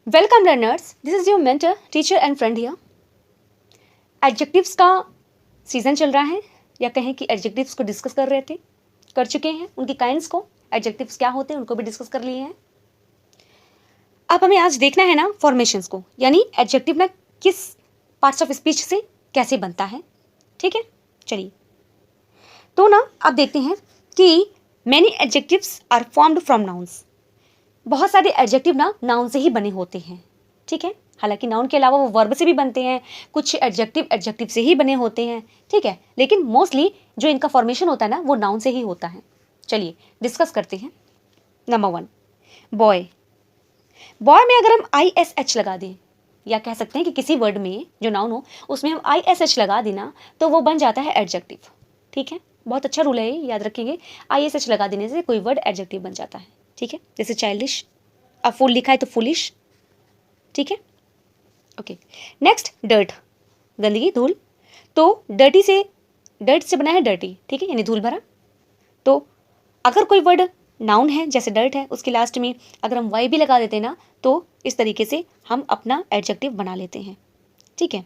Welcome learners, this is your mentor, teacher and friend here. Adjectives का season चल रहा है, या कहें कि एडजेक्टिव्स को डिस्कस कर चुके हैं, उनकी काइंड्स को, एडजेक्टिव्स क्या होते हैं उनको भी डिस्कस कर लिए हैं। अब हमें आज देखना है ना फॉर्मेशंस को, यानी एडजेक्टिव ना किस पार्ट्स ऑफ स्पीच से कैसे बनता है। ठीक है, चलिए तो ना अब देखते हैं कि many adjectives are formed from nouns. बहुत सारे एडजेक्टिव ना नाउन से ही बने होते हैं। ठीक है, हालांकि नाउन के अलावा वो वर्ब से भी बनते हैं, कुछ एडजेक्टिव से ही बने होते हैं। ठीक है, लेकिन मोस्टली जो इनका फॉर्मेशन होता है ना वो नाउन से ही होता है। चलिए डिस्कस करते हैं। Number 1, boy. बॉय में अगर हम ISH लगा दें, या कह सकते हैं कि किसी वर्ड में जो नाउन हो उसमें हम ISH लगा देना तो वो बन जाता है एडजेक्टिव। ठीक है, बहुत अच्छा रूल है ये, याद रखेंगे। ISH लगा देने से कोई वर्ड एडजेक्टिव बन जाता है। ठीक है, जैसे चाइल्डिश, अब फुल लिखा है तो फुलिश। ठीक है, ओके। नेक्स्ट, डर्ट, गंदगी, धूल। तो डर्ट से बना है डर्टी। ठीक है, यानी धूल भरा। तो अगर कोई वर्ड नाउन है जैसे डर्ट है, उसके लास्ट में अगर हम वाई भी लगा देते हैं ना तो इस तरीके से हम अपना एडजेक्टिव बना लेते हैं। ठीक है,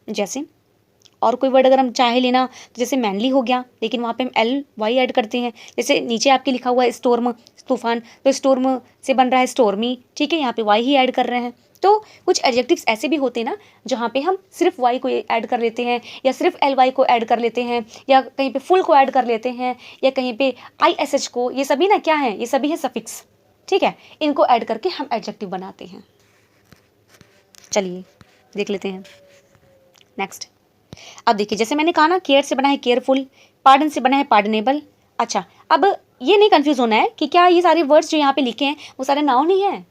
जैसे और कोई वर्ड अगर हम चाहे लेना तो जैसे मैनली हो गया, लेकिन वहाँ पे हम LY ऐड करते हैं। जैसे नीचे आपके लिखा हुआ है स्टॉर्म, तूफान, तो स्टॉर्म से बन रहा है स्टॉर्मी। ठीक है, यहाँ पे Y ही ऐड कर रहे हैं। तो कुछ एडजेक्टिव्स ऐसे भी होते हैं ना जहाँ पे हम सिर्फ Y को ऐड कर लेते हैं, या सिर्फ LY को ऐड कर लेते हैं, या कहीं पे फुल को ऐड कर लेते हैं, या कहीं पे ISH को। ये सभी ना क्या है, ये सभी है सफिक्स। ठीक है, इनको ऐड करके हम एडजेक्टिव बनाते हैं। चलिए देख लेते हैं नेक्स्ट। अब देखिए, जैसे मैंने कहा ना, केयर से बना है केयरफुल, पार्डन से बना है पार्डनेबल। अच्छा, अब ये नहीं कंफ्यूज होना है कि क्या ये सारे वर्ड्स जो यहाँ पे लिखे हैं वो सारे नाउन ही हैं।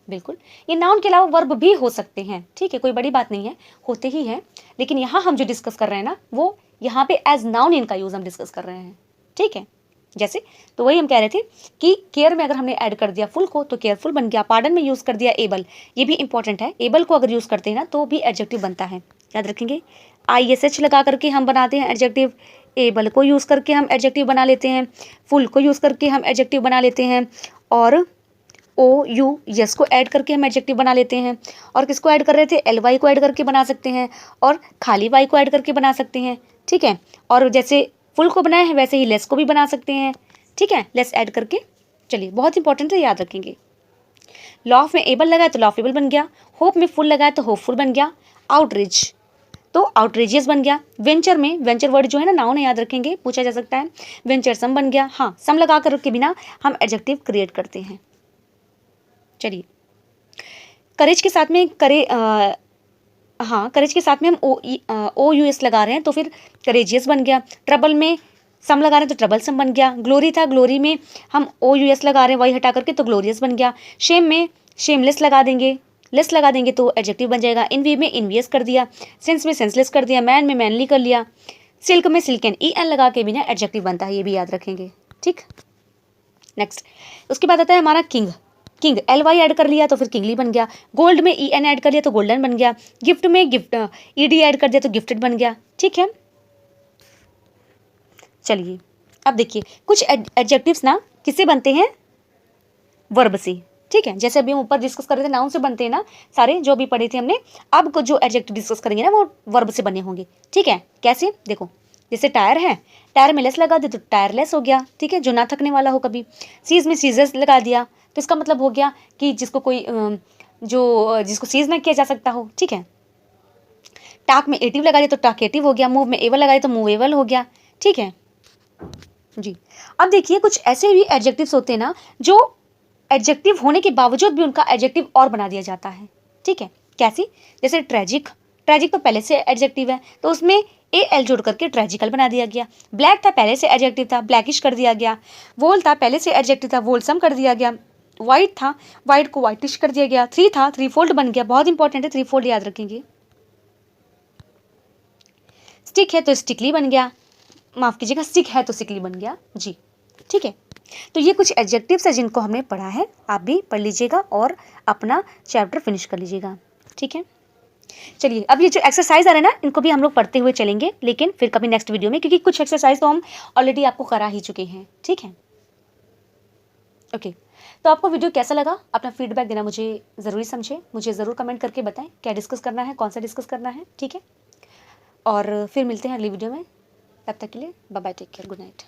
बिल्कुल, ये नाउन के अलावा वर्ब भी हो सकते हैं। ठीक है, कोई बड़ी बात नहीं है, होते ही हैं। लेकिन यहाँ हम जो डिस्कस कर रहे हैं ना वो यहाँ पे एज नाउन इनका यूज हम डिस्कस कर रहे हैं। ठीक है, जैसे तो वही हम कह रहे थे कि केयर में अगर हमने ऐड कर दिया फुल को तो केयरफुल बन गया। पार्डन में यूज कर दिया एबल, ये भी इंपॉर्टेंट है। एबल को अगर यूज करते हैं ना तो भी एडजेक्टिव बनता है, याद रखेंगे। ISH लगा करके हम बनाते हैं एडजेक्टिव, एबल को यूज़ करके हम एडजेक्टिव बना लेते हैं, फुल को यूज़ करके हम एडजेक्टिव बना लेते हैं, और OUS को ऐड करके हम एडजेक्टिव बना लेते हैं। और किसको ऐड कर रहे थे, LY को ऐड करके बना सकते हैं, और खाली Y को ऐड करके बना सकते हैं। ठीक है, और जैसे फुल को बनाया है वैसे ही लेस को भी बना सकते हैं। ठीक है, लेस ऐड करके। चलिए, बहुत इंपॉर्टेंट है, याद रखेंगे। लॉफ में एबल लगाया तो लॉफेबल बन गया, होप में फुल लगाया तो होपफुल बन गया, आउटरीच तो आउटरेजियस बन गया। वेंचर में, वेंचर वर्ड जो है ना नाउन है, याद रखेंगे, पूछा जा सकता है। वेंचर सम बन गया। हाँ, सम लगा कर के बिना हम एडजेक्टिव क्रिएट करते हैं। चलिए, करेज के साथ में करेज के साथ में हम OUS लगा रहे हैं तो फिर करेजियस बन गया। ट्रबल में सम लगा रहे हैं तो ट्रबल सम बन गया। ग्लोरी था, ग्लोरी में हम OUS लगा रहे हैं वाई हटा करके तो ग्लोरियस बन गया। शेम में शेमलेस लगा देंगे, लेस लगा देंगे तो एडजेक्टिव बन जाएगा। इनवी में इनवियस कर दिया, सेंस में सेंसलेस कर दिया, मैन में मैनली कर लिया, सिल्क में सिल्कन EN लगा के भी ना एडजेक्टिव बनता है, ये भी याद रखेंगे। ठीक, नेक्स्ट उसके बाद आता है हमारा किंग। किंग LY ऐड कर लिया तो फिर किंगली बन गया। गोल्ड में EN ऐड कर लिया तो गोल्डन बन गया। गिफ्ट में ED ऐड कर दिया तो गिफ्टेड बन गया। ठीक है, चलिए अब देखिए, कुछ एडजेक्टिव्स ना किससे बनते हैं, वर्ब से। ठीक है, जैसे अभी हम ऊपर डिस्कस कर रहे थे नाउन से बनते हैं ना सारे, जो भी पढ़े थे हमने। अब को जो एडजेक्टिव डिस्कस करेंगे ना वो वर्ब से बने होंगे। ठीक है, कैसे, देखो, जैसे टायर है, टायर में लेस लगा दे तो टायरलेस हो गया। ठीक है, जो ना थकने वाला हो कभी। सीज में सीजर्स लगा दिया तो इसका मतलब हो गया कि जिसको सीज ना किया जा सकता हो। ठीक है, टाक में एटिव लगा दिया तो टाकेटिव हो गया। मूव में एवल लगा दिया तो मूवेबल हो गया। ठीक है जी, अब देखिए, कुछ ऐसे भी एडजेक्टिव्स होते हैं ना जो एडजेक्टिव होने के बावजूद भी उनका एडजेक्टिव और बना दिया जाता है। ठीक है, कैसे, जैसे ट्रेजिक। ट्रेजिक तो पहले से एडजेक्टिव है तो उसमें AL जोड़ करके ट्रेजिकल बना दिया गया। ब्लैक था, पहले से एडजेक्टिव था, ब्लैकिश कर दिया गया। वोल था, पहले से एडजेक्टिव था, वोलसम कर दिया गया। वाइट था, वाइट को वाइटिश कर दिया गया। थ्री था, थ्री फोल्ड बन गया। बहुत इंपॉर्टेंट है, थ्री फोल्ड याद रखेंगे। स्टिक है तो स्टिकली बन गया, माफ कीजिएगा, स्टिक है तो सिकली बन गया जी। ठीक है, तो ये कुछ एडजेक्टिव्स है जिनको हमने पढ़ा है, आप भी पढ़ लीजिएगा और अपना चैप्टर फिनिश कर लीजिएगा। ठीक है, चलिए अब ये जो एक्सरसाइज आ रहा है ना इनको भी हम लोग पढ़ते हुए चलेंगे, लेकिन फिर कभी नेक्स्ट वीडियो में, क्योंकि कुछ एक्सरसाइज तो हम ऑलरेडी आपको करा ही चुके हैं। ठीक है, ओके, तो आपको वीडियो कैसा लगा, अपना फीडबैक देना मुझे ज़रूरी समझे, मुझे ज़रूर कमेंट करके बताएं क्या डिस्कस करना है, कौन सा डिस्कस करना है, ठीक है। और फिर मिलते हैं अगली वीडियो में, तब तक के लिए bye bye, take care, good night.